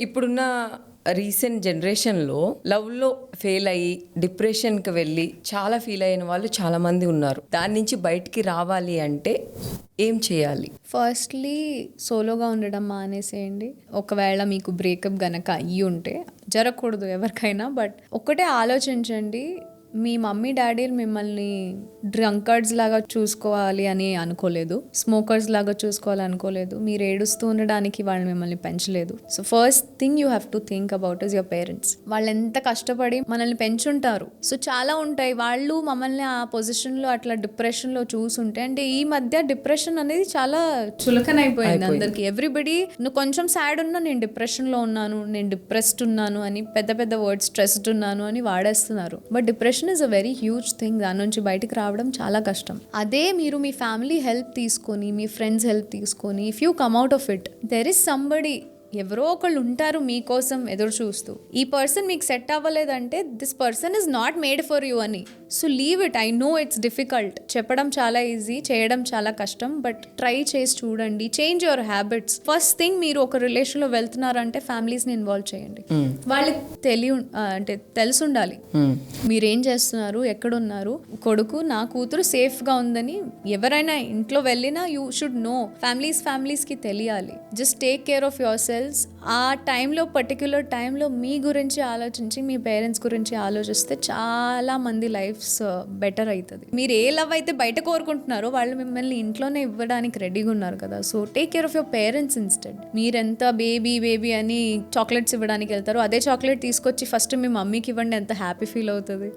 ఇప్పుడున్న రీసెంట్ జనరేషన్లో లవ్లో ఫెయిల్ అయ్యి డిప్రెషన్కి వెళ్ళి చాలా ఫీల్ అయిన వాళ్ళు చాలామంది ఉన్నారు. దాని నుంచి బయటికి రావాలి అంటే ఏం చేయాలి? ఫస్ట్లీ సోలోగా ఉండడం మానేసేయండి. ఒకవేళ మీకు బ్రేకప్ గనక అయ్యి ఉంటే, జరగకూడదు ఎవరికైనా, బట్ ఒక్కటే ఆలోచించండి, మీ మమ్మీ డాడీలు మిమ్మల్ని డ్రంకర్డ్స్ లాగా చూసుకోవాలి అని అనుకోలేదు, స్మోకర్స్ లాగా చూసుకోవాలి అనుకోలేదు, మీరు ఏడుస్తూ ఉండడానికి వాళ్ళు మిమ్మల్ని పెంచలేదు. So first thing you have to think about is your parents. వాళ్ళు ఎంత కష్టపడి మనల్ని పెంచుంటారు. సో చాలా ఉంటాయి, వాళ్ళు మమ్మల్ని ఆ పొజిషన్లో అట్లా డిప్రెషన్లో చూసుంటే, అంటే ఈ మధ్య డిప్రెషన్ అనేది చాలా చులకనైపోయింది అందరికి. ఎవ్రీబడి నువ్వు కొంచెం సాడ్ ఉన్నా నేను డిప్రెషన్లో ఉన్నాను, నేను డిప్రెస్డ్ ఉన్నాను అని, పెద్ద పెద్ద వర్డ్స్, స్ట్రెస్డ్ ఉన్నాను అని వాడేస్తున్నారు. But depression is a very huge thing. దాని నుంచి బయటకు రావడం చాలా కష్టం. అదే మీరు మీ ఫ్యామిలీ హెల్ప్ తీసుకొని, మీ ఫ్రెండ్స్ హెల్ప్ తీసుకొని, if you come out of it, there is somebody, ఎవరో ఒకళ్ళు ఉంటారు మీకోసం ఎదురు చూస్తూ. ఈ పర్సన్ మీకు సెట్ అవ్వలేదంటే this person is not made for you అని. So leave it. I know it's difficult. చెప్పడం చాలా ఈజీ, చేయడం చాలా కష్టం. బట్ ట్రై చేసి చూడండి. Change your habits. First thing, మీరు ఒక రిలేషన్లో వెళ్తున్నారంటే ఫ్యామిలీస్ని ఇన్వాల్వ్ చేయండి. వాళ్ళకి అంటే తెలిసి ఉండాలి మీరేం చేస్తున్నారు, ఎక్కడున్నారు, కొడుకు నా కూతురు సేఫ్గా ఉందని. ఎవరైనా ఇంట్లో వెళ్ళినా యూ షుడ్ నో. ఫ్యామిలీస్కి తెలియాలి. Just take care of yourself. ఆ టైంలో, పర్టిక్యులర్ టైంలో మీ గురించి ఆలోచించి, మీ పేరెంట్స్ గురించి ఆలోచిస్తే చాలా మంది లైఫ్స్ బెటర్ అవుతుంది. మీరు ఏ లవ్ అయితే బయట కోరుకుంటున్నారో వాళ్ళు మిమ్మల్ని ఇంట్లోనే ఇవ్వడానికి రెడీగా ఉన్నారు కదా. So take care of your parents instead. మీరెంత బేబీ అని చాక్లెట్స్ ఇవ్వడానికి వెళ్తారో, అదే చాక్లెట్ తీసుకొచ్చి ఫస్ట్ మీ మమ్మీకి ఇవ్వండి, ఎంత హ్యాపీ ఫీల్ అవుతుంది.